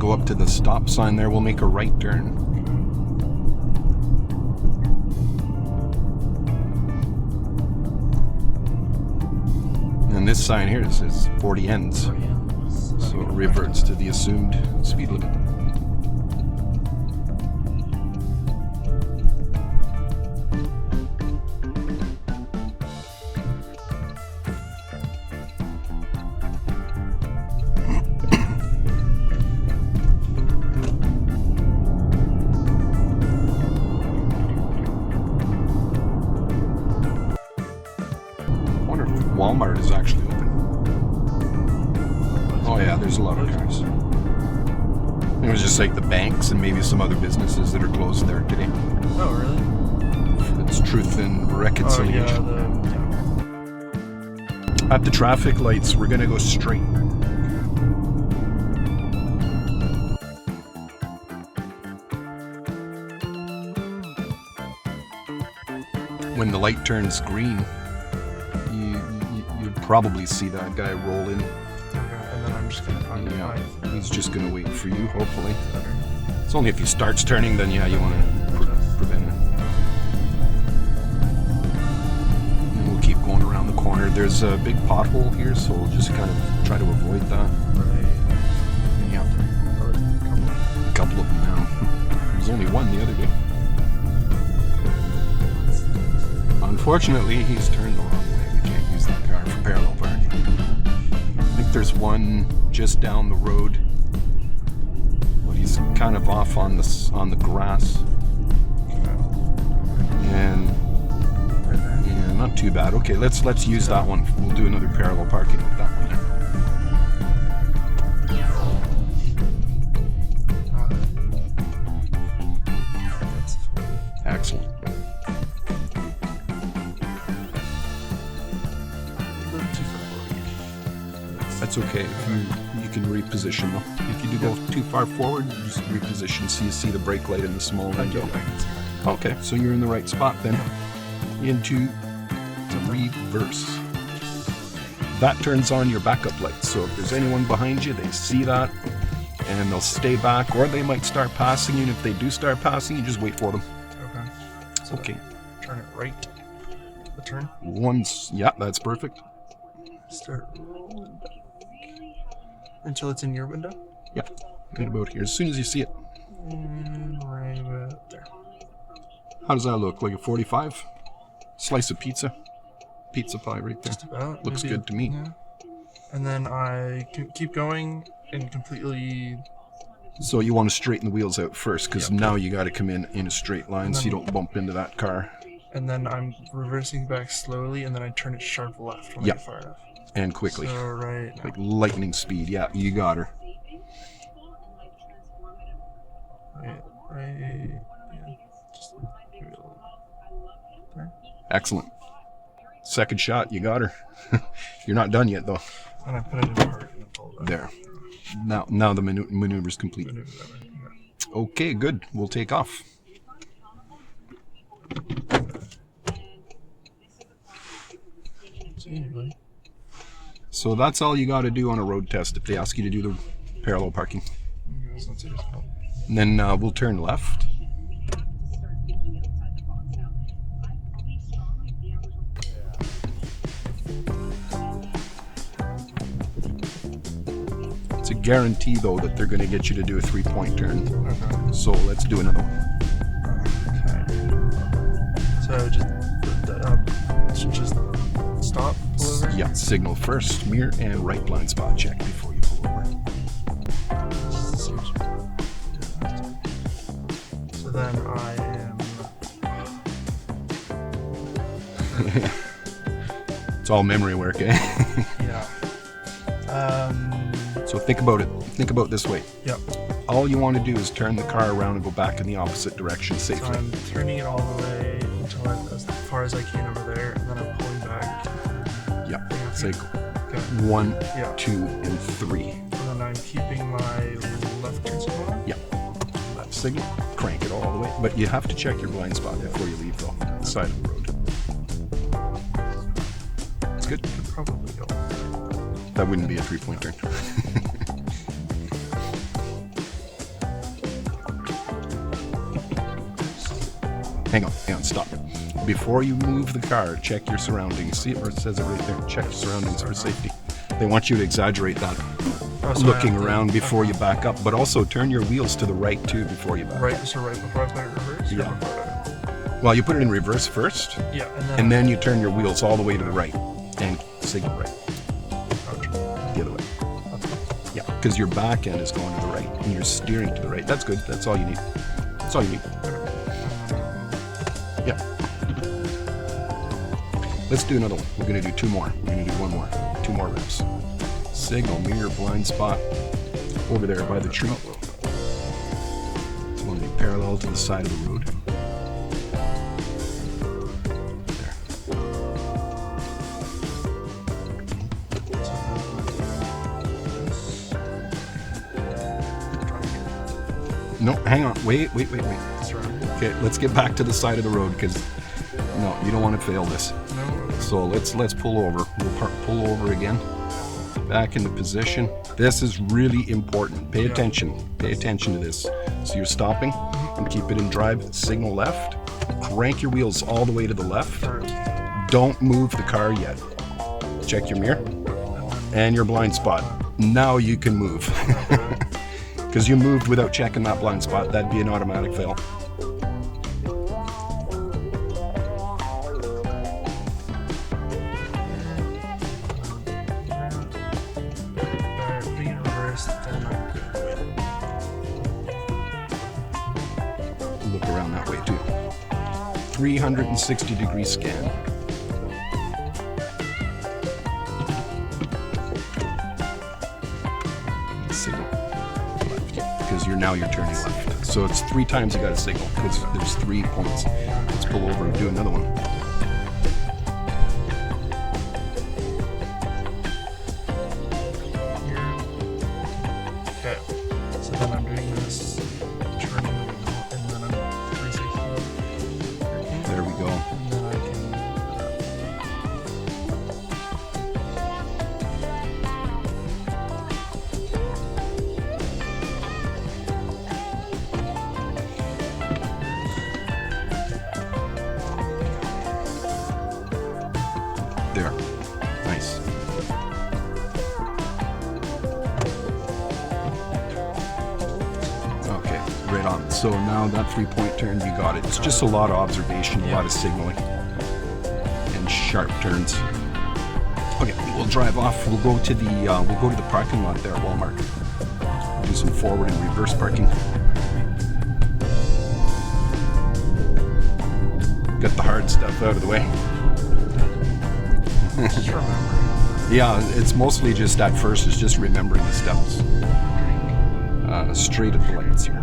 go up to the stop sign there. We'll make a right turn. And this sign here says 40 ends. So it reverts to the assumed speed limit. Walmart is actually open. Oh yeah, there's a lot of cars. It was just like the banks and maybe some other businesses that are closed there today. Oh, really? It's Truth and Reconciliation. At the traffic lights, we're gonna go straight. When the light turns green, you'd probably see that guy roll in. Okay, and then I'm just gonna he's just gonna wait for you, hopefully. It's only if he starts turning, then yeah, you want to prevent it. And we'll keep going around the corner. There's a big pothole here, so we'll just kind of try to avoid that. Yeah, a couple of them now. There was only one the other day. Unfortunately, he's turned the wrong way. We can't use that car for parallel parking. I think there's one just down the road. But he's kind of off on the grass. And yeah, not too bad. Okay, let's use that one. We'll do another parallel parking with that one. Excellent. That's okay. You can reposition though. If you do go too far forward, you just reposition so you see the brake light in the small window. Okay, so you're in the right spot then. Into reverse. That turns on your backup lights. So if there's anyone behind you, they see that and they'll stay back, or they might start passing you. And if they do start passing, you just wait for them. Okay. So okay. Turn it right. The turn. Once, yeah, that's perfect. Start rolling back until it's in your window. Yeah, right about here. As soon as you see it. Right about there. How does that look? Like a 45? Slice of pizza? Pizza pie right there. Just about. Looks maybe, good to me. Yeah. And then I can keep going and completely... So you want to straighten the wheels out first, because now you got to come in a straight line so you don't bump into that car. And then I'm reversing back slowly, and then I turn it sharp left when I get far enough. And quickly. So right now. Like lightning speed. Yeah, you got her. Right. Yeah. Just give it a little. There. Excellent. Second shot, you got her. You're not done yet, though. And I put it in park and pull it back. There. Now the maneuver's complete. Okay, good. We'll take off. See anybody? So that's all you got to do on a road test if they ask you to do the parallel parking. And then we'll turn left. It's a guarantee, though, that they're going to get you to do a 3-point turn. Okay. So let's do another one. Okay. So just stop, pull over? Yeah, signal first, mirror, and right blind spot check before you pull over. So then I am... It's all memory work, eh? Yeah. So think about it. Think about it this way. Yep. All you want to do is turn the car around and go back in the opposite direction safely. So I'm turning it all the way until as far as I can over there, and then I'm pulling back. Yeah. It's like Okay. 1, 2, and 3. And then I'm keeping my left turn signal on? Yeah. Left signal. Crank it all the way. But you have to check your blind spot before you leave, though. The side of the road. It's good. Could probably go. That wouldn't be a 3-point turn. hang on, stop. Before you move the car, check your surroundings. See it where it says it right there? Check your surroundings for safety. They want you to exaggerate that, Oh, so I looking have to- around before you back up, but also turn your wheels to the right too before you back up. Right, so right before I put it in reverse? Or Yeah. before Well, you put it in reverse first, yeah, and then you turn your wheels all the way to the right and signal right, Gotcha. the other way. Yeah, because your back end is going to the right and you're steering to the right. That's good. That's all you need. That's all you need. Yeah. Let's do another one. We're going to do two more. We're going to do one more. Two more reps. Signal, mirror, blind spot. Over there by the tree. It's going to be parallel to the side of the road. No, hang on. Wait. That's right. Okay, let's get back to the side of the road because no, you don't want to fail this. No. So let's pull over. We'll pull over again. Back into position. This is really important. Pay attention. Pay attention to this. So you're stopping and keep it in drive. Signal left. Crank your wheels all the way to the left. Don't move the car yet. Check your mirror and your blind spot. Now you can move. Because you moved without checking that blind spot. That'd be an automatic fail. Being reversed, then Look around that way too. 360-degree scan. Signal left because you're turning left. So it's 3 times you got to signal because there's 3 points. Let's pull over and do another one. here. Okay. So then I'm doing this, turning the wheel, and then I'm 360. There we go. And then I can. There. Nice. Okay, right on. So now that 3-point turn, you got it. It's just a lot of observation, a lot of signaling, and sharp turns. Okay, we'll drive off. We'll go to the parking lot there at Walmart. Do some forward and reverse parking. Got the hard stuff out of the way. Just remember. Yeah, it's mostly just at first, it's just remembering the steps. Straight at the lights here.